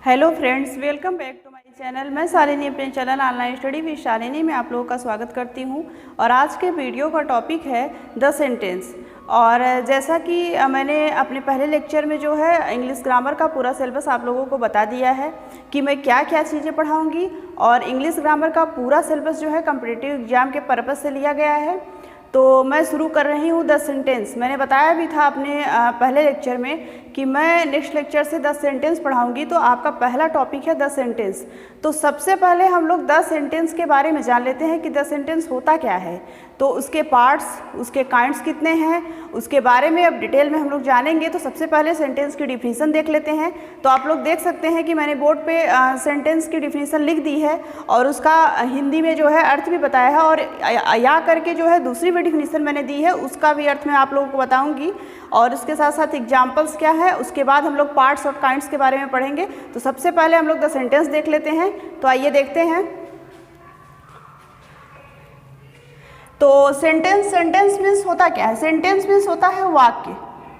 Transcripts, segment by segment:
Hello friends, welcome back to my channel. मैं शालिनी अपने channel online study with Shalini में आप लोगों का स्वागत करती हूं। और आज के वीडियो का टॉपिक है द सेंटेंस। और जैसा कि मैंने अपने पहले लेक्चर में जो है इंग्लिश ग्रामर का पूरा सिलेबस आप लोगों को बता दिया है कि मैं क्या क्या चीज़ें पढ़ाऊँगी। और इंग्लिश ग्रामर का पूरा सिलेबस जो है कॉम्पिटिटिव एग्जाम के पर्पज़ से लिया गया है। तो मैं शुरू कर रही हूँ 10 सेंटेंस। मैंने बताया भी था अपने पहले लेक्चर में कि मैं नेक्स्ट लेक्चर से 10 सेंटेंस पढ़ाऊँगी। तो आपका पहला टॉपिक है 10 सेंटेंस। तो सबसे पहले हम लोग 10 सेंटेंस के बारे में जान लेते हैं कि 10 सेंटेंस होता क्या है। तो उसके पार्ट्स, उसके काइंड्स कितने हैं, उसके बारे में अब डिटेल में हम लोग जानेंगे। तो सबसे पहले सेंटेंस की डिफिनीसन देख लेते हैं। तो आप लोग देख सकते हैं कि मैंने बोर्ड पे सेंटेंस की डिफिनीसन लिख दी है और उसका हिंदी में जो है अर्थ भी बताया है। और या करके जो है दूसरी भी डिफिनीसन मैंने दी है, उसका भी अर्थ मैं आप लोगों को बताऊंगी। और उसके साथ साथ एग्जाम्पल्स क्या है, उसके बाद हम लोग पार्ट्स और काइंड्स के बारे में पढ़ेंगे। तो सबसे पहले हम लोग द सेंटेंस देख लेते हैं। तो आइए देखते हैं। तो सेंटेंस मीन्स होता क्या है? सेंटेंस मीन्स होता है वाक्य।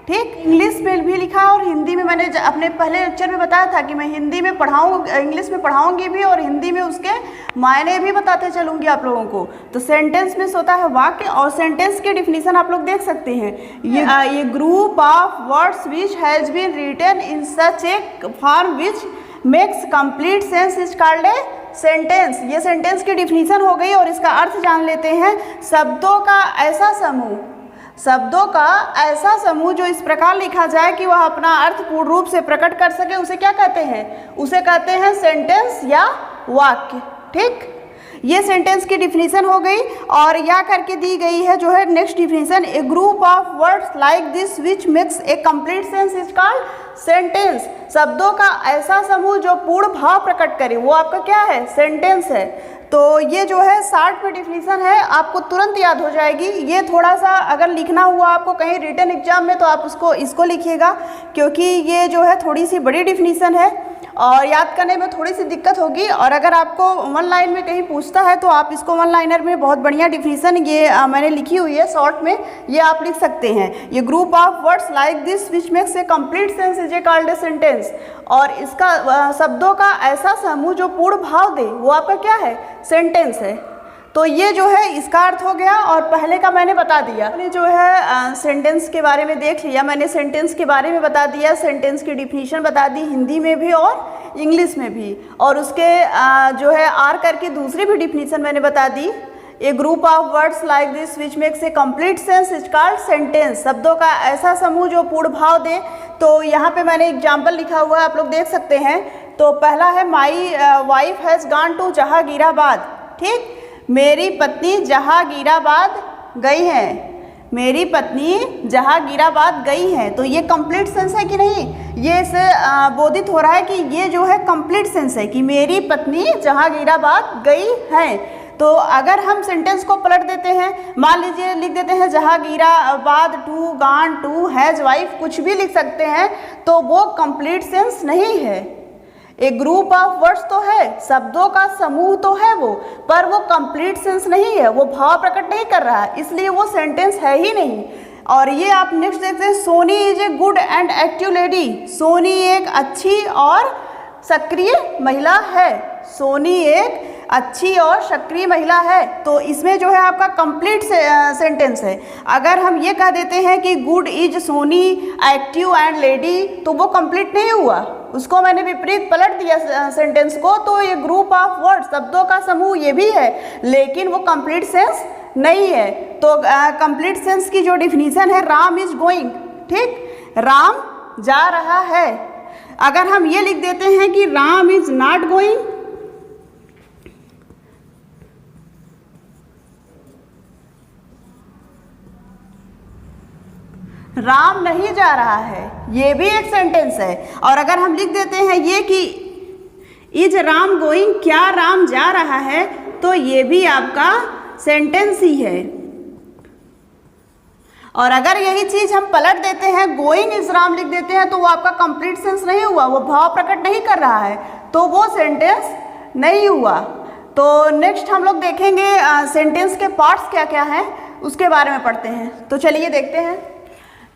ठीक, इंग्लिश में भी लिखा और हिंदी में मैंने अपने पहले लेक्चर में बताया था कि मैं हिंदी में इंग्लिश में पढ़ाऊंगी भी और हिंदी में उसके मायने भी बताते चलूंगी आप लोगों को। तो सेंटेंस मीन्स होता है वाक्य। और सेंटेंस की डिफिनीसन आप लोग देख सकते हैं। ये group of words which has been written in such a form which makes complete sense is called a sentence. ये सेंटेंस की डिफिनीसन हो गई। और इसका अर्थ जान लेते हैं। शब्दों का ऐसा समूह जो इस प्रकार लिखा जाए कि वह अपना अर्थ पूर्ण रूप से प्रकट कर सके, उसे क्या कहते हैं? उसे कहते हैं सेंटेंस या वाक्य। ठीक, ये सेंटेंस की डिफिनीसन हो गई। और या करके दी गई है जो है next definition, A group of words like this which makes a complete sense is called sentence. शब्दों का ऐसा समूह जो पूर्ण भाव प्रकट करे, वो आपका क्या है? सेंटेंस है। तो ये जो है शॉर्ट में डिफिनीसन है, आपको तुरंत याद हो जाएगी। ये थोड़ा सा अगर लिखना हुआ आपको कहीं रिटन एग्जाम में तो आप इसको लिखिएगा, क्योंकि ये जो है थोड़ी सी बड़ी डिफिनीसन है और याद करने में थोड़ी सी दिक्कत होगी। और अगर आपको वन लाइन में कहीं पूछता है तो आप इसको वन लाइनर में बहुत बढ़िया डिफिनीसन ये मैंने लिखी हुई है शॉर्ट में, ये आप लिख सकते हैं। ये group of words like this which makes a complete sense is a called a sentence. और इसका शब्दों का ऐसा समूह जो पूर्ण भाव दे, वो आपका क्या है? सेंटेंस है। तो ये जो है इसका अर्थ हो गया। और पहले का मैंने बता दिया। मैंने जो है सेंटेंस के बारे में देख लिया, मैंने सेंटेंस के बारे में बता दिया, सेंटेंस की डिफिनीशन बता दी हिंदी में भी और इंग्लिश में भी। और उसके जो है आर करके दूसरी भी डिफिनीशन मैंने बता दी, a group of words like this which makes a complete sense is called sentence. शब्दों का ऐसा समूह जो पूर्ण भाव दे। तो यहाँ पे मैंने एग्जाम्पल लिखा हुआ है, आप लोग देख सकते हैं। तो पहला है my wife has gone to Jahangirabad. ठीक, मेरी पत्नी जहांगीराबाद गई है। मेरी पत्नी जहांगीराबाद गई है। तो ये कंप्लीट सेंस है कि नहीं? ये इससे बोधित हो रहा है कि ये जो है कंप्लीट सेंस है कि मेरी पत्नी जहांगीराबाद गई है। तो अगर हम सेंटेंस को पलट देते हैं, मान लीजिए लिख देते हैं Jahangirabad to gone to has wife, कुछ भी लिख सकते हैं, तो वो कंप्लीट सेंस नहीं है। एक ग्रुप ऑफ वर्ड्स तो है, शब्दों का समूह तो है वो, पर वो कंप्लीट सेंस नहीं है, वो भाव प्रकट नहीं कर रहा है, इसलिए वो सेंटेंस है ही नहीं। और ये आप नेक्स्ट देखते हैं, Soni is a good and active lady. Soni एक अच्छी और सक्रिय महिला है। सोनी एक अच्छी और सक्रिय महिला है। तो इसमें जो है आपका कंप्लीट सेंटेंस है। अगर हम ये कह देते हैं कि good is Soni active and lady, तो वो कंप्लीट नहीं हुआ, उसको मैंने विपरीत पलट दिया सेंटेंस को। तो ये ग्रुप ऑफ वर्ड, शब्दों का समूह, ये भी है, लेकिन वो कंप्लीट सेंस नहीं है। तो कंप्लीट सेंस की जो डिफिनीसन है, राम इज गोइंग। ठीक, राम जा रहा है। अगर हम ये लिख देते हैं कि Ram is not going, Ram नहीं जा रहा है, ये भी एक सेंटेंस है। और अगर हम लिख देते हैं ये कि इज राम गोइंग, क्या राम जा रहा है, तो ये भी आपका सेंटेंस ही है। और अगर यही चीज हम पलट देते हैं, गोइंग इज राम लिख देते हैं, तो वो आपका कंप्लीट सेंस नहीं हुआ, वो भाव प्रकट नहीं कर रहा है, तो वो सेंटेंस नहीं हुआ। तो नेक्स्ट हम लोग देखेंगे सेंटेंस के पार्ट्स क्या क्या हैं, उसके बारे में पढ़ते हैं। तो चलिए देखते हैं।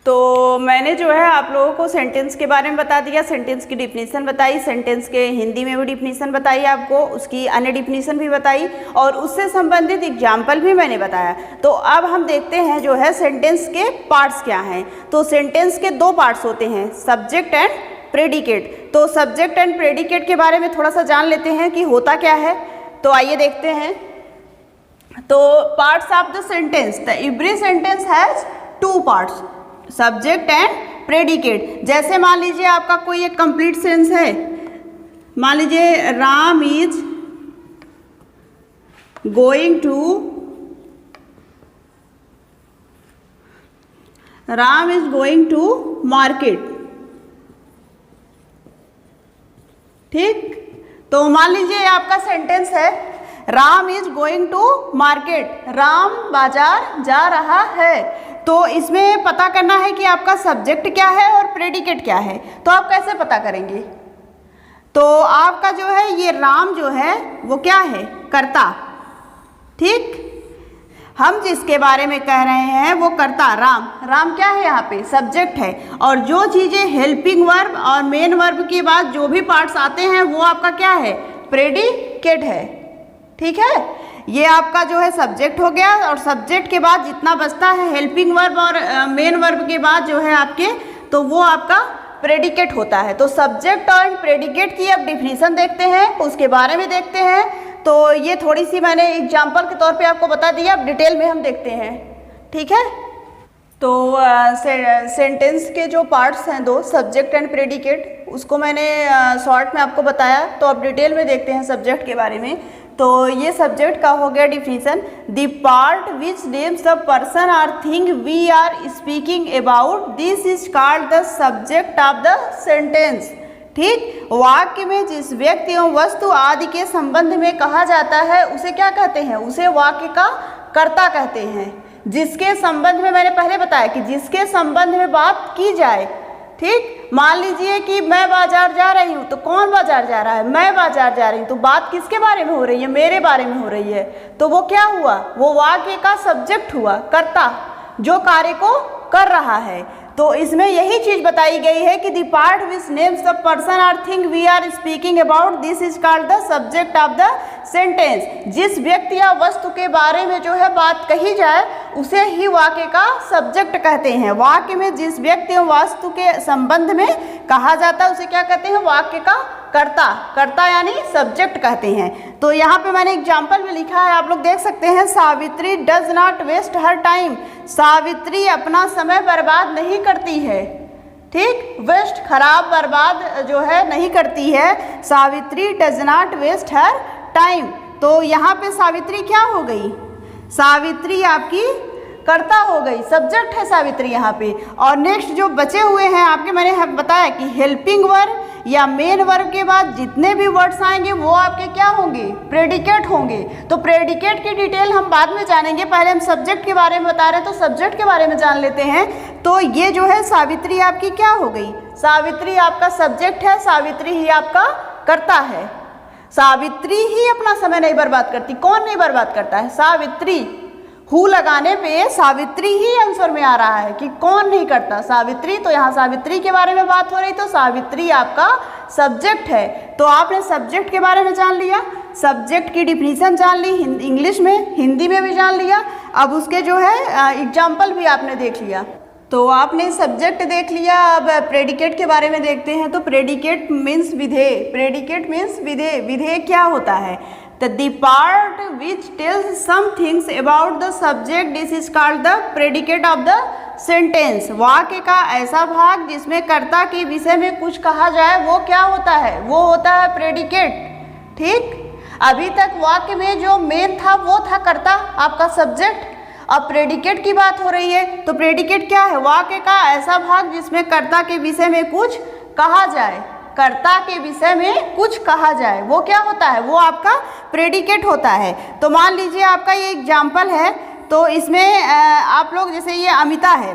तो मैंने जो है आप लोगों को सेंटेंस के बारे में बता दिया, सेंटेंस की डिफिनीशन बताई, सेंटेंस के हिंदी में भी डिफिनीशन बताई आपको, उसकी अन्य डिफिनीशन भी बताई और उससे संबंधित एग्जाम्पल भी मैंने बताया। तो अब हम देखते हैं जो है सेंटेंस के पार्ट्स क्या हैं। तो सेंटेंस के दो पार्ट्स होते हैं, सब्जेक्ट एंड प्रेडिकेट। तो सब्जेक्ट एंड प्रेडिकेट के बारे में थोड़ा सा जान लेते हैं कि होता क्या है। तो आइए देखते हैं। तो parts of the sentence, the every sentence has two parts, subject and predicate. जैसे मान लीजिए आपका कोई एक कंप्लीट सेंस है, मान लीजिए Ram is going to market, ठीक। तो मान लीजिए आपका सेंटेंस है Ram is going to market, Ram बाजार जा रहा है। तो इसमें पता करना है कि आपका सब्जेक्ट क्या है और प्रेडिकेट क्या है। तो आप कैसे पता करेंगे? तो आपका जो है ये राम जो है वो क्या है? कर्ता, ठीक। हम जिसके बारे में कह रहे हैं वो कर्ता राम, राम क्या है यहाँ पे? सब्जेक्ट है। और जो चीज़ें हेल्पिंग वर्ब और मेन वर्ब के बाद जो भी पार्ट्स आते हैं वो आपका क्या है? प्रेडिकेट है, ठीक है। ये आपका जो है सब्जेक्ट हो गया और सब्जेक्ट के बाद जितना बचता है हेल्पिंग वर्ब और मेन वर्ब के बाद जो है आपके, तो वो आपका प्रेडिकेट होता है। तो सब्जेक्ट और प्रेडिकेट की अब डिफिनीशन देखते हैं, उसके बारे में देखते हैं। तो ये थोड़ी सी मैंने एग्जाम्पल के तौर पे आपको बता दिया, अब डिटेल में हम देखते हैं, ठीक है। तो सेंटेंस के जो पार्ट्स हैं दो, सब्जेक्ट एंड प्रेडिकेट, उसको मैंने शॉर्ट में आपको बताया। तो अब डिटेल में देखते हैं सब्जेक्ट के बारे में। तो ये सब्जेक्ट का हो गया definition, the part which names the person or thing we are speaking about, this is called the subject of the sentence, ठीक। वाक्य में जिस व्यक्ति एवं वस्तु आदि के संबंध में कहा जाता है उसे क्या कहते हैं? उसे वाक्य का कर्ता कहते हैं। जिसके संबंध में मैंने पहले बताया कि जिसके संबंध में बात की जाए, ठीक। मान लीजिए कि मैं बाजार जा रही हूँ, तो कौन बाजार जा रहा है? मैं बाजार जा रही हूँ। तो बात किसके बारे में हो रही है? मेरे बारे में हो रही है। तो वो क्या हुआ? वो वाक्य का सब्जेक्ट हुआ, कर्ता, जो कार्य को कर रहा है। तो इसमें यही चीज बताई गई है कि the part which names the person or thing we are speaking about, this is called the subject of the sentence. जिस व्यक्ति या वस्तु के बारे में जो है बात कही जाए उसे ही वाक्य का सब्जेक्ट कहते हैं। वाक्य में जिस व्यक्ति या वस्तु के संबंध में कहा जाता है उसे क्या कहते हैं? वाक्य का कर्ता, कर्ता यानी सब्जेक्ट कहते हैं। तो यहाँ पे मैंने एग्जाम्पल में लिखा है, आप लोग देख सकते हैं, Savitri does not waste her time, Savitri अपना समय बर्बाद नहीं करती है, ठीक। वेस्ट खराब बर्बाद जो है नहीं करती है, Savitri does not waste her time. तो यहाँ पे सावित्री क्या हो गई? सावित्री आपकी कर्ता हो गई, सब्जेक्ट है सावित्री यहाँ पे। और नेक्स्ट जो बचे हुए हैं आपके, मैंने बताया कि हेल्पिंग वर्ब या मेन वर्ब के बाद जितने भी वर्ड्स आएंगे वो आपके क्या होंगे? प्रेडिकेट होंगे। तो प्रेडिकेट की डिटेल हम बाद में जानेंगे, पहले हम सब्जेक्ट के बारे में बता रहे हैं, तो सब्जेक्ट के बारे में जान लेते हैं। तो ये जो है सावित्री आपकी क्या हो गई? सावित्री आपका सब्जेक्ट है, सावित्री ही आपका कर्ता है। सावित्री ही अपना समय नहीं बर्बाद करती। कौन नहीं बर्बाद करता है? सावित्री। हु लगाने पे सावित्री ही आंसर में आ रहा है कि कौन नहीं करता? सावित्री। तो यहाँ सावित्री के बारे में बात हो रही, तो सावित्री आपका सब्जेक्ट है। तो आपने सब्जेक्ट के बारे में जान लिया, सब्जेक्ट की डिफिनीशन जान ली, इंग्लिश में, हिंदी में भी जान लिया। अब उसके जो है एग्जाम्पल भी आपने देख लिया। तो आपने सब्जेक्ट देख लिया, अब प्रेडिकेट के बारे में देखते हैं। तो प्रेडिकेट मीन्स विधेय, प्रेडिकेट मीन्स विधेय। विधेय क्या होता है? The part which tells some things about the subject, this is called the predicate of the sentence। वाक्य का ऐसा भाग जिसमें कर्ता के विषय में कुछ कहा जाए वो क्या होता है? वो होता है प्रेडिकेट, ठीक। अभी तक वाक्य में जो मेन था वो था कर्ता, आपका सब्जेक्ट। अब प्रेडिकेट की बात हो रही है, तो प्रेडिकेट क्या है? वाक्य का ऐसा भाग जिसमें कर्ता के विषय में कुछ कहा जाए, कर्ता के विषय में कुछ कहा जाए, वो क्या होता है? वो आपका प्रेडिकेट होता है। तो मान लीजिए आपका ये एग्जाम्पल है, तो इसमें आप लोग, जैसे ये अमिता है,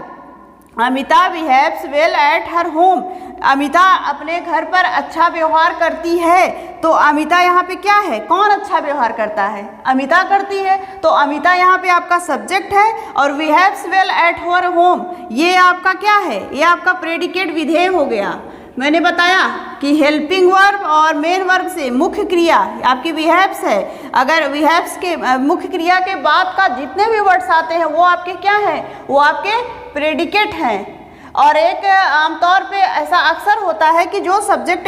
Amita behaves well at her home. Amita अपने घर पर अच्छा व्यवहार करती है। तो अमिता यहाँ पे क्या है, कौन अच्छा व्यवहार करता है, अमिता करती है। तो अमिता यहाँ पे आपका सब्जेक्ट है और behaves well at her home ये आपका क्या है, ये आपका प्रेडिकेट विधेय हो गया। मैंने बताया कि हेल्पिंग वर्ब और मेन वर्ब से मुख्य क्रिया आपकी बिहेव्स है। अगर बिहेव्स के मुख्य क्रिया के बाद का जितने भी वर्ड्स आते हैं वो आपके क्या हैं, वो आपके प्रेडिकेट हैं। और एक आमतौर पे ऐसा अक्सर होता है कि जो सब्जेक्ट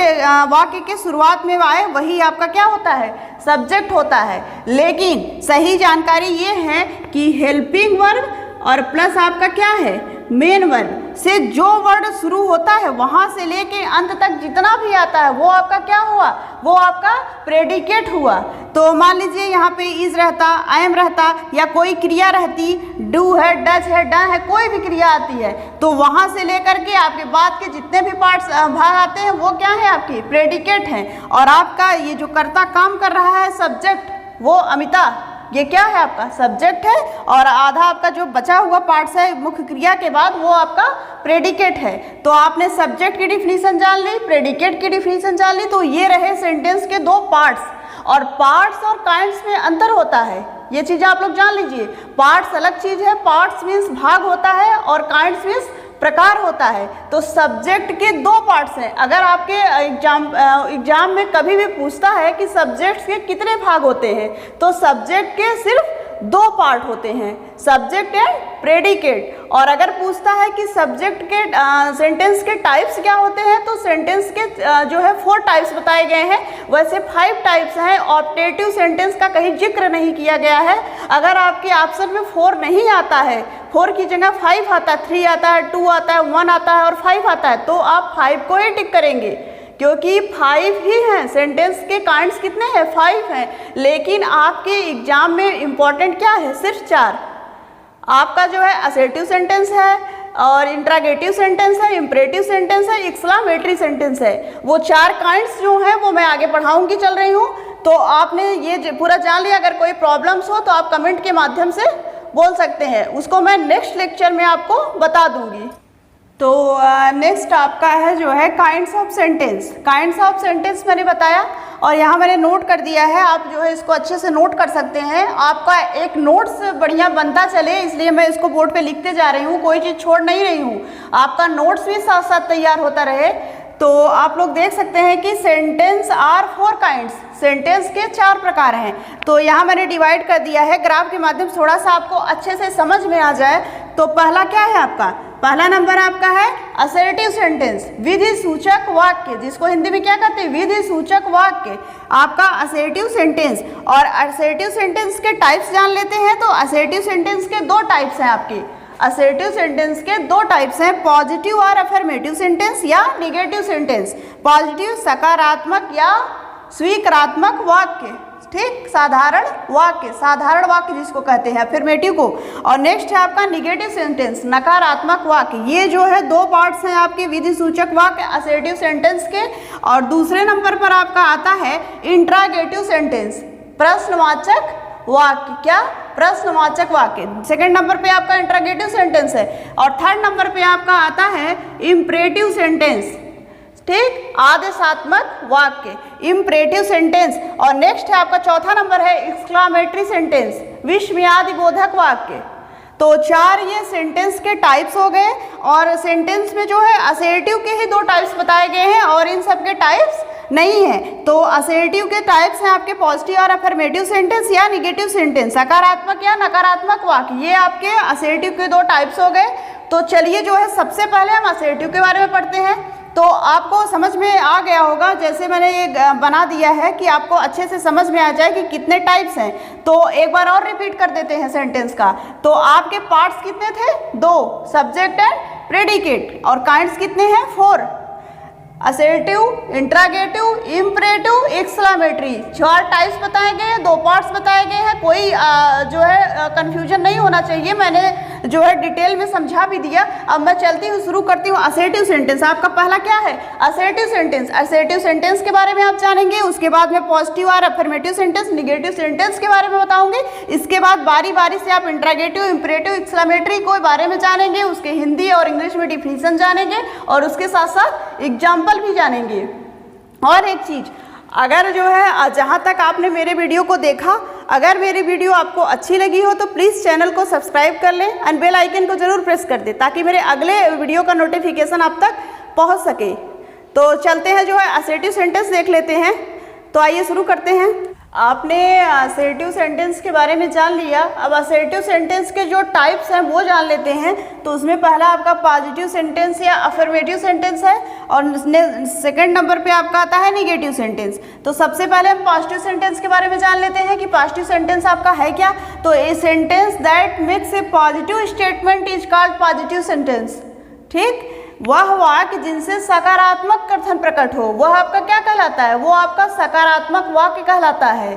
वाक्य के शुरुआत में आए वही आपका क्या होता है, सब्जेक्ट होता है। लेकिन सही जानकारी ये है कि हेल्पिंग वर्ब और प्लस आपका क्या है, मेन वर्ब से जो वर्ड शुरू होता है वहाँ से लेके अंत तक जितना भी आता है वो आपका क्या हुआ, वो आपका प्रेडिकेट हुआ। तो मान लीजिए यहाँ पे इज रहता, आई एम रहता या कोई क्रिया रहती, डू है, डज है, डन है, कोई भी क्रिया आती है तो वहाँ से लेकर के आपके बाद के जितने भी पार्ट्स भाग आते हैं वो क्या है, आपकी प्रेडिकेट हैं। और आपका ये जो कर्ता काम कर रहा है सब्जेक्ट, वो अमिता, ये क्या है, आपका सब्जेक्ट है। और आधा आपका जो बचा हुआ पार्ट्स है मुख्य क्रिया के बाद वो आपका प्रेडिकेट है। तो आपने सब्जेक्ट की डिफिनीशन जान ली, प्रेडिकेट की डिफिनीशन जान ली। तो ये रहे सेंटेंस के दो पार्ट्स। और पार्ट्स और काइंड्स में अंतर होता है, ये चीज़ आप लोग जान लीजिए। पार्ट्स अलग चीज़ है, पार्ट्स मीन्स भाग होता है और काइंड्स मीन्स प्रकार होता है। तो सब्जेक्ट के दो पार्ट्स हैं। अगर आपके एग्जाम में कभी भी पूछता है कि सब्जेक्ट के कितने भाग होते हैं, तो सब्जेक्ट के सिर्फ दो पार्ट होते हैं, सब्जेक्ट एंड प्रेडिकेट। और अगर पूछता है कि सब्जेक्ट के सेंटेंस के टाइप्स क्या होते हैं, तो सेंटेंस के जो है 4 टाइप्स बताए गए हैं। वैसे 5 टाइप्स हैं। ऑप्टेटिव सेंटेंस का कहीं जिक्र नहीं किया गया है। अगर आपके ऑप्शन में 4 नहीं आता है, 4 की जगह 5 आता है, 3 आता है, 2 आता है, 1 आता है और 5 आता है, तो आप 5 को ही टिक करेंगे क्योंकि 5 ही हैं। सेंटेंस के काइंड्स कितने हैं, 5 हैं। लेकिन आपके एग्जाम में इम्पॉर्टेंट क्या है, सिर्फ 4। आपका जो है असर्टिव सेंटेंस है और इंट्रागेटिव सेंटेंस है, इंपरेटिव सेंटेंस है, एक्सक्लामेटरी सेंटेंस है। वो 4 काइंड्स जो हैं वो मैं आगे पढ़ाऊंगी, चल रही हूँ। तो आपने ये पूरा जान लिया। अगर कोई प्रॉब्लम्स हो तो आप कमेंट के माध्यम से बोल सकते हैं, उसको मैं नेक्स्ट लेक्चर में आपको बता दूंगी। तो नेक्स्ट आपका है जो है kinds of sentence. Kinds of sentence मैंने बताया और यहाँ मैंने नोट कर दिया है, आप जो है इसको अच्छे से नोट कर सकते हैं। आपका एक नोट्स बढ़िया बनता चले इसलिए मैं इसको बोर्ड पे लिखते जा रही हूँ, कोई चीज़ छोड़ नहीं रही हूँ। आपका नोट्स भी साथ साथ तैयार होता रहे। तो आप लोग देख सकते हैं कि सेंटेंस आर 4 काइंड्स, सेंटेंस के 4 प्रकार हैं। तो यहाँ मैंने डिवाइड कर दिया है ग्राफ के माध्यम से, थोड़ा सा आपको अच्छे से समझ में आ जाए। तो पहला क्या है आपका, पहला नंबर आपका है असर्टिव सेंटेंस, विधि सूचक वाक्य, जिसको हिंदी में क्या कहते हैं, विधि सूचक वाक्य, आपका असर्टिव सेंटेंस। और असर्टिव सेंटेंस के टाइप्स जान लेते हैं। तो असर्टिव सेंटेंस के 2 टाइप्स हैं आपके। असर्टिव सेंटेंस के 2 टाइप्स हैं, पॉजिटिव और अफर्मेटिव सेंटेंस या निगेटिव सेंटेंस। पॉजिटिव सकारात्मक या स्वीकारात्मक वाक्य, ठीक, साधारण वाक्य जिसको कहते हैं अफर्मेटिव को। और नेक्स्ट है आपका निगेटिव सेंटेंस, नकारात्मक वाक्य। ये जो है 2 पार्ट्स हैं आपके विधि सूचक वाक्य असर्टिव सेंटेंस के। और दूसरे नंबर पर आपका आता है इंट्रागेटिव सेंटेंस, प्रश्नवाचक वाक्य। क्या, प्रश्नवाचक वाक्य। सेकंड नंबर पे आपका इंट्रागेटिव सेंटेंस है। और थर्ड नंबर पे आपका आता है इंपरेटिव सेंटेंस, ठीक, आदेशात्मक वाक्य, इंपरेटिव सेंटेंस। और नेक्स्ट है आपका चौथा नंबर है एक्सक्लामेटरी सेंटेंस, विस्मयादिबोधक वाक्य। तो 4 ये सेंटेंस के टाइप्स हो गए। और सेंटेंस में जो है असर्टिव के ही 2 टाइप्स बताए गए हैं और इन सब के टाइप्स नहीं है। तो असर्टिव के टाइप्स हैं आपके पॉजिटिव और अफर्मेटिव सेंटेंस या निगेटिव सेंटेंस, सकारात्मक या नकारात्मक वाक्य। ये आपके असर्टिव के 2 टाइप्स हो गए। तो चलिए जो है सबसे पहले हम असर्टिव के बारे में पढ़ते हैं। तो आपको समझ में आ गया होगा, जैसे मैंने ये बना दिया है कि आपको अच्छे से समझ में आ जाए कि कितने टाइप्स हैं। तो एक बार और रिपीट कर देते हैं सेंटेंस का। तो आपके पार्ट्स कितने थे, 2, सब्जेक्ट एंड प्रेडिकेट। और काइंड्स कितने हैं, 4, assertive, interrogative, imperative, exclamatory. 4 types बताए गए हैं, 2 पार्ट्स बताए गए हैं। कोई जो है कंफ्यूजन नहीं होना चाहिए। मैंने जो है डिटेल में समझा भी दिया। अब मैं चलती हूँ, शुरू करती हूँ। असर्टिव सेंटेंस आपका पहला क्या है? Assertive sentence. असर्टिव सेंटेंस के बारे में आप जानेंगे, उसके बाद में पॉजिटिव और अफर्मेटिव सेंटेंस, निगेटिव सेंटेंस के बारे में बताऊंगी। इसके बाद बारी बारी से आप इंट्रोगेटिव, इंपरेटिव, एक्सक्लेमेटरी के बारे में जानेंगे, उसके हिंदी और इंग्लिश में डिफिनीशन जानेंगे और उसके साथ साथ एग्जाम्पल भी जानेंगे। और एक चीज़, अगर जो है जहाँ तक आपने मेरे वीडियो को देखा, अगर मेरी वीडियो आपको अच्छी लगी हो तो प्लीज़ चैनल को सब्सक्राइब कर लें एंड बेल आइकन को ज़रूर प्रेस कर दें ताकि मेरे अगले वीडियो का नोटिफिकेशन आप तक पहुँच सके। तो चलते हैं, जो है असर्टिव सेंटेंस देख लेते हैं। तो आइए शुरू करते हैं। आपने असर्टिव सेंटेंस के बारे में जान लिया। अब असर्टिव सेंटेंस के जो टाइप्स हैं वो जान लेते हैं। तो उसमें पहला आपका पॉजिटिव सेंटेंस या अफर्मेटिव सेंटेंस है और सेकंड नंबर पे आपका आता है निगेटिव सेंटेंस। तो सबसे पहले हम पॉजिटिव सेंटेंस के बारे में जान लेते हैं कि पॉजिटिव सेंटेंस आपका है क्या। तो ए sentence that makes a positive statement is called positive sentence. ठीक, वह वाक्य जिनसे सकारात्मक कथन प्रकट हो वह आपका क्या कहलाता है? वो आपका सकारात्मक वाक्य कहलाता है।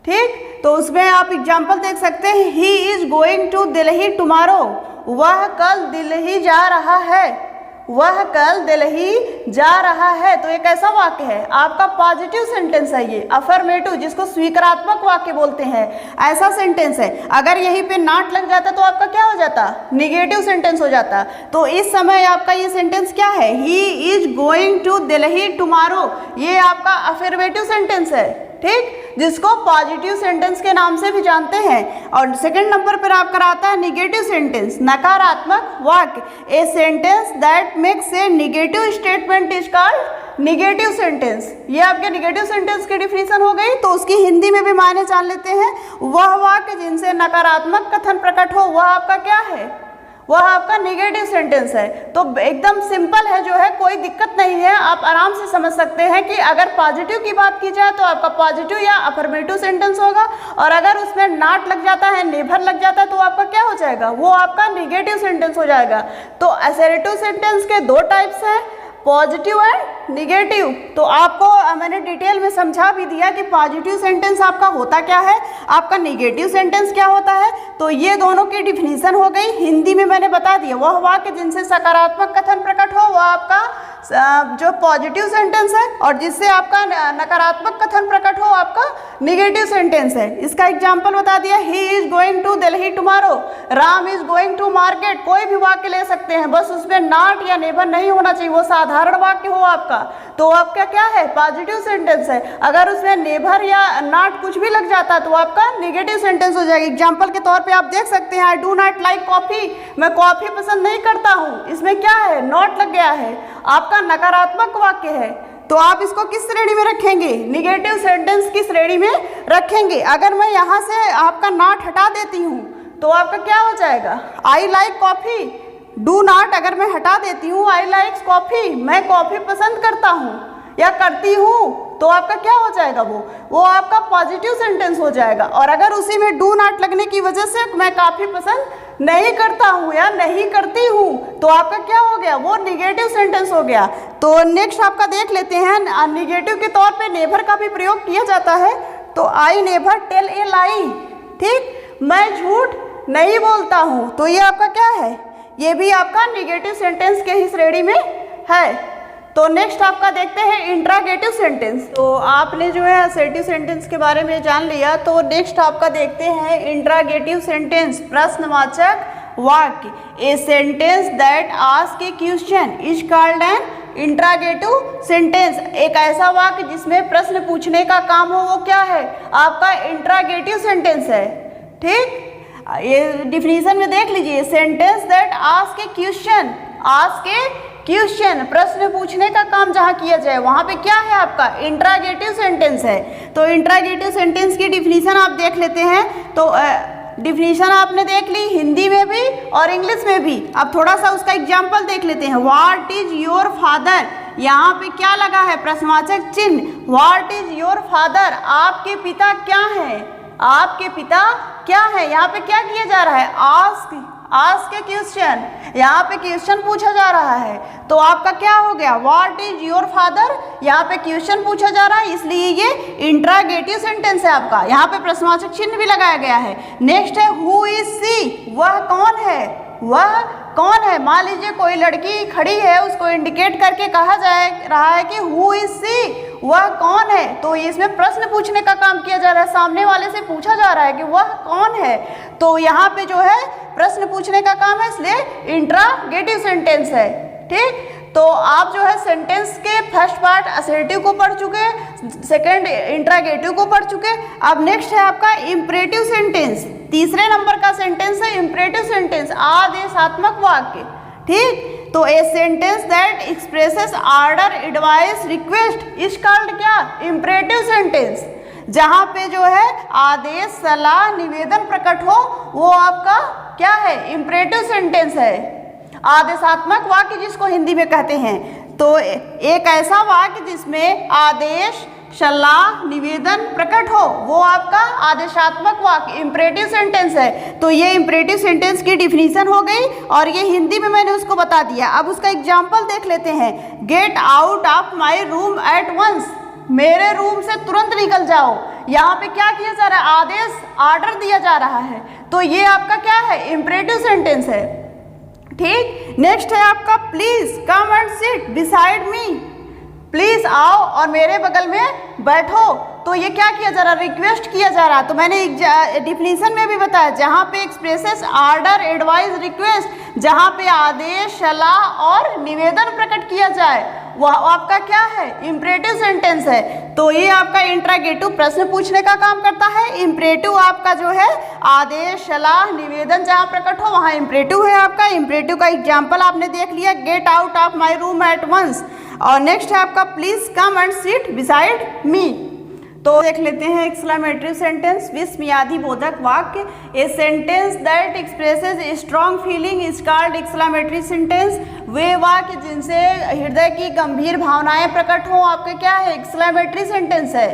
ठीक, तो उसमें आप एग्जाम्पल देख सकते हैं। He is going to Delhi tomorrow, वह कल दिल्ली जा रहा है, वह कल दिल्ली जा रहा है। तो एक ऐसा वाक्य है आपका पॉजिटिव सेंटेंस है। ये अफर्मेटिव, जिसको स्वीकारात्मक वाक्य बोलते हैं, ऐसा सेंटेंस है। अगर यहीं पे नॉट लग जाता तो आपका क्या हो जाता? निगेटिव सेंटेंस हो जाता। तो इस समय आपका ये सेंटेंस क्या है? He is going to Delhi tomorrow, ये आपका अफर्मेटिव सेंटेंस है। ठीक, जिसको पॉजिटिव सेंटेंस के नाम से भी जानते हैं। और सेकंड नंबर पर आपका आता है निगेटिव सेंटेंस, नकारात्मक वाक्य। A sentence that makes a negative statement is called negative sentence. ये आपके निगेटिव सेंटेंस की डिफिनीशन हो गई। तो उसकी हिंदी में भी मायने जान लेते हैं। वह वाक्य जिनसे नकारात्मक कथन प्रकट हो वह आपका क्या है? वह आपका निगेटिव सेंटेंस है। तो एकदम सिंपल है, जो है कोई दिक्कत नहीं है, आप आराम से समझ सकते हैं कि अगर पॉजिटिव की बात की जाए तो आपका पॉजिटिव या अफर्मेटिव सेंटेंस होगा, और अगर उसमें नॉट लग जाता है, नेवर लग जाता है, तो आपका क्या हो जाएगा? वो आपका निगेटिव सेंटेंस हो जाएगा। तो असर्टिव सेंटेंस के दो टाइप्स हैं, पॉजिटिव एंड निगेटिव। तो आपको मैंने डिटेल में समझा भी दिया कि पॉजिटिव सेंटेंस आपका होता क्या है, आपका निगेटिव सेंटेंस क्या होता है। तो ये दोनों की डिफिनीशन हो गई। हिंदी में मैंने बता दिया, वह वाक्य जिनसे सकारात्मक कथन प्रकट हो वह आपका जो पॉजिटिव सेंटेंस है, और जिससे आपका नकारात्मक कथन प्रकट हो आपका निगेटिव सेंटेंस है। इसका एग्जाम्पल बता दिया, he is going to Delhi tomorrow, Ram is going to market. कोई भी वाक्य ले सकते हैं, बस उसमें नॉट या नेवर नहीं होना चाहिए, वो साधारण वाक्य हो आपका। तो आपका क्या है? पॉजिटिव सेंटेंस है। अगर उसमें नेवर या नॉट कुछ भी लग जाता है तो आपका निगेटिव सेंटेंस हो जाएगा। एग्जाम्पल के तौर पे आप देख सकते हैं, I do not like coffee, मैं कॉफी पसंद नहीं करता हूँ। इसमें क्या है? नॉट लग गया है, आपका नकारात्मक वाक्य है। तो आप इसको किस श्रेणी में रखेंगे? निगेटिव सेंटेंस की श्रेणी में रखेंगे। अगर मैं यहाँ से आपका नॉट हटा देती हूँ तो आपका क्या हो जाएगा? I like coffee, do not अगर मैं हटा देती हूँ, आई लाइक कॉफी, मैं कॉफी पसंद करता हूँ या करती हूँ, तो आपका क्या हो जाएगा? वो आपका पॉजिटिव सेंटेंस हो जाएगा। और अगर उसी में डू नॉट लगने की वजह से मैं कॉफी पसंद नहीं करता हूँ या नहीं करती हूँ, तो आपका क्या हो गया? वो निगेटिव सेंटेंस हो गया। तो नेक्स्ट आपका देख लेते हैं, निगेटिव के तौर पे नेवर का भी प्रयोग किया जाता है। तो आई नेवर टेल ए लाई, ठीक, मैं झूठ नहीं बोलता हूँ। तो ये आपका क्या है? ये भी आपका निगेटिव सेंटेंस के ही श्रेणी में है। तो नेक्स्ट आपका देखते हैं इंट्रोगेटिव सेंटेंस। तो आपने जो है असर्टिव सेंटेंस के बारे में जान लिया। तो नेक्स्ट आपका देखते हैं इंट्रोगेटिव सेंटेंस, प्रश्नवाचक वाक्य। A sentence that ask A question is called an interrogative sentence. एक ऐसा वाक्य जिसमें प्रश्न पूछने का काम हो वो क्या है? आपका इंट्रोगेटिव सेंटेंस है। ठीक, ये डिफिनीशन में देख लीजिए, sentence that ask A question, ask A question, प्रश्न पूछने का काम जहाँ किया जाए वहाँ पे क्या है? आपका इंट्रोगेटिव सेंटेंस है। तो इंट्रोगेटिव सेंटेंस की डिफिनीशन आप देख लेते हैं। तो डिफिनीशन आपने देख ली हिंदी में भी और इंग्लिश में भी। अब थोड़ा सा उसका एग्जाम्पल देख लेते हैं। व्हाट इज योर फादर, यहाँ पे क्या लगा है? प्रश्नवाचक चिन्ह। व्हाट इज योर फादर, आपके पिता क्या हैं? आपके पिता क्या है? यहाँ पे क्या किया जा रहा है? आस्क ए क्वेश्चन, यहाँ पे क्वेश्चन पूछा जा रहा है, तो आपका क्या हो गया, व्हाट इज योर फादर, यहाँ पे क्वेश्चन पूछा जा रहा है इसलिए ये इंट्रागेटिव सेंटेंस है आपका, यहाँ पे प्रश्नवाचक चिन्ह भी लगाया गया है। नेक्स्ट है हु इज सी, वह कौन है, वह कौन है। मान लीजिए कोई लड़की खड़ी है, उसको इंडिकेट करके कहा जा रहा है कि हु इज सी, वह कौन है, तो इसमें प्रश्न पूछने का काम किया जा रहा है, सामने वाले से पूछा जा रहा है कि वह कौन है, तो यहाँ पे जो है प्रश्न पूछने का काम है, इसलिए इंट्रागेटिव सेंटेंस है। ठीक, तो आप जो है सेंटेंस के फर्स्ट पार्ट असर्टिव को पढ़ चुके, सेकंड इंट्रागेटिव को पढ़ चुके। अब नेक्स्ट है आपका इंपरेटिव सेंटेंस, तीसरे नंबर का सेंटेंस है इंपरेटिव सेंटेंस, आदेशात्मक वाक्य। ठीक, तो ए sentence that expresses order, advice, request is called क्या, इंपरेटिव सेंटेंस। जहाँ पे जो है आदेश, सलाह, निवेदन प्रकट हो वो आपका क्या है, इंपरेटिव सेंटेंस है। आदेशात्मक वाक्य जिसको हिंदी में कहते हैं, तो एक ऐसा वाक्य जिसमें आदेश, सलाह, निवेदन प्रकट हो वो आपका आदेशात्मक वाक्य इंपरेटिव सेंटेंस है। तो ये इंपरेटिव सेंटेंस की डिफिनीशन हो गई और ये हिंदी में मैंने उसको बता दिया। अब उसका एग्जाम्पल देख लेते हैं। Get out of my room at once, मेरे रूम से तुरंत निकल जाओ। यहाँ पे क्या किया जा रहा है, आदेश, ऑर्डर दिया जा रहा है, तो ये आपका क्या है, इंपरेटिव सेंटेंस है। ठीक, नेक्स्ट है आपका please come and sit beside me, please आओ और मेरे बगल में बैठो, तो ये क्या किया जा रहा है, रिक्वेस्ट किया जा रहा है। तो मैंने डिफिनीशन में भी बताया, जहाँ पे एक्सप्रेसेस ऑर्डर, एडवाइस, रिक्वेस्ट, जहाँ पे आदेश, सलाह और निवेदन प्रकट किया जाए वह आपका क्या है, इंपरेटिव सेंटेंस है। तो ये आपका इंट्रागेटिव प्रश्न पूछने का काम करता है, इंपरेटिव आपका जो है आदेश, सलाह, निवेदन जहाँ प्रकट हो वहाँ इंपरेटिव है आपका। इंपरेटिव का एग्जाम्पल आपने देख लिया, get out of my room at once. और नेक्स्ट है आपका please come and sit beside me. तो देख लेते हैं एक्सक्लेमेटरी सेंटेंस, विस्मयादि बोधक वाक्य। A sentence that expresses strong feeling is called exclamatory sentence. वे वाक्य जिनसे हृदय की गंभीर भावनाएं प्रकट हो आपके क्या है, एक्सक्लेमेटरी सेंटेंस है।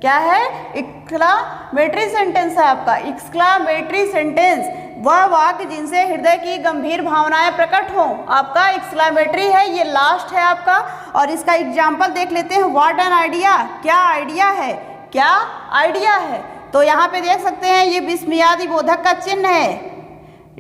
क्या है, एक्सक्लेमेटरी सेंटेंस है आपका। एक्सक्लेमेटरी सेंटेंस वह वाक्य जिनसे हृदय की गंभीर भावनाएं प्रकट हो आपका एक्सक्लेमेटरी है। ये लास्ट है आपका। और इसका एग्जाम्पल देख लेते हैं, व्हाट एन आइडिया, क्या आइडिया है, क्या आइडिया है। तो यहाँ पे देख सकते हैं ये विस्मयादि बोधक का चिन्ह है,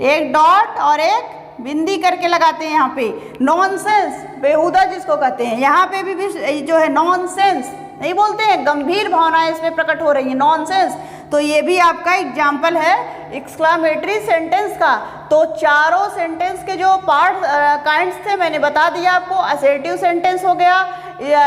एक डॉट और एक बिंदी करके लगाते हैं यहाँ पे। नॉनसेंस, बेहुदा जिसको कहते हैं, यहाँ पे भी जो है नॉनसेंस नहीं बोलते हैं, गंभीर भावनाएं इसमें प्रकट हो रही है, नॉनसेंस। तो ये भी आपका एग्जाम्पल है एक्सक्लेमेटरी सेंटेंस का। तो चारों सेंटेंस के जो पार्ट काइंड्स थे मैंने बता दिया आपको। असर्टिव सेंटेंस हो गया,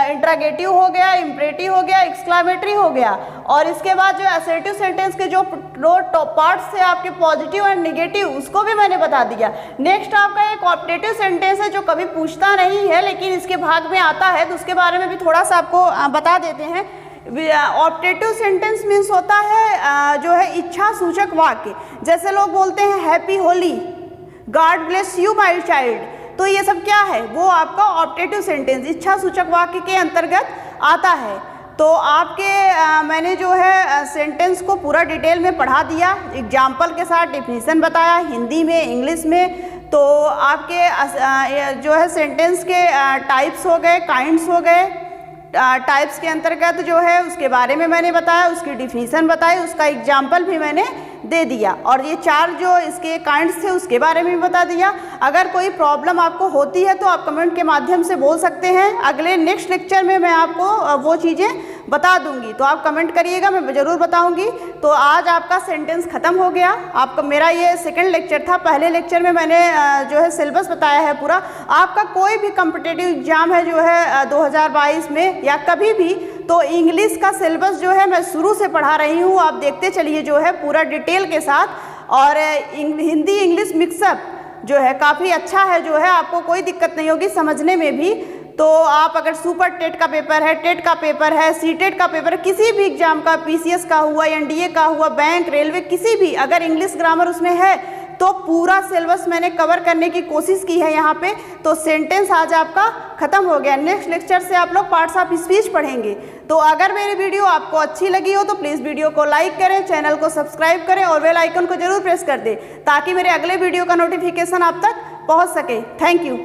इंट्रागेटिव हो गया, इंपरेटिव हो गया, एक्सक्लेमेटरी हो गया। और इसके बाद जो असर्टिव सेंटेंस के जो पार्ट्स थे आपके पॉजिटिव एंड निगेटिव, उसको भी मैंने बता दिया। नेक्स्ट आपका एक ऑप्टेटिव सेंटेंस है जो कभी पूछता नहीं है लेकिन इसके भाग में आता है, तो उसके बारे में भी थोड़ा सा आपको बता देते हैं। ऑप्टेटिव सेंटेंस मीन्स होता है जो है इच्छा सूचक वाक्य। जैसे लोग बोलते हैं happy Holi, God bless you my child, तो ये सब क्या है, वो आपका ऑप्टेटिव सेंटेंस इच्छा सूचक वाक्य के अंतर्गत आता है। तो आपके मैंने जो है सेंटेंस को पूरा डिटेल में पढ़ा दिया, एग्जाम्पल के साथ डिफिनीशन बताया हिंदी में, इंग्लिश में। तो आपके जो है सेंटेंस के टाइप्स हो गए, काइंड्स हो गए। टाइप्स के अंतर्गत जो है उसके बारे में मैंने बताया, उसकी डिफिनीशन बताई, उसका एग्जाम्पल भी मैंने दे दिया। और ये चार जो इसके काइंड्स थे उसके बारे में भी बता दिया। अगर कोई प्रॉब्लम आपको होती है तो आप कमेंट के माध्यम से बोल सकते हैं, अगले नेक्स्ट लेक्चर में मैं आपको वो चीज़ें बता दूंगी, तो आप कमेंट करिएगा, मैं ज़रूर बताऊंगी। तो आज आपका सेंटेंस ख़त्म हो गया। आपका मेरा ये सेकंड लेक्चर था। पहले लेक्चर में मैंने जो है सिलेबस बताया है पूरा। आपका कोई भी कॉम्पिटिटिव एग्जाम है जो है 2022 में या कभी भी, तो इंग्लिश का सिलेबस जो है मैं शुरू से पढ़ा रही हूँ, आप देखते चलिए जो है पूरा डिटेल के साथ। और हिंदी इंग्लिश मिक्सअप जो है काफ़ी अच्छा है, जो है आपको कोई दिक्कत नहीं होगी समझने में भी। तो आप अगर सुपर टेट का पेपर है, टेट का पेपर है, सीटेट का पेपर, किसी भी एग्जाम का, पीसीएस का हुआ, एनडीए का हुआ, बैंक, रेलवे, किसी भी, अगर इंग्लिश ग्रामर उसमें है तो पूरा सिलेबस मैंने कवर करने की कोशिश की है यहाँ पे। तो सेंटेंस आज आपका खत्म हो गया। नेक्स्ट लेक्चर से आप लोग पार्ट्स ऑफ स्पीच पढ़ेंगे। तो अगर मेरी वीडियो आपको अच्छी लगी हो तो प्लीज़ वीडियो को लाइक करें, चैनल को सब्सक्राइब करें और बेल आइकन को जरूर प्रेस कर दें ताकि मेरे अगले वीडियो का नोटिफिकेशन आप तक पहुँच सके। Thank you.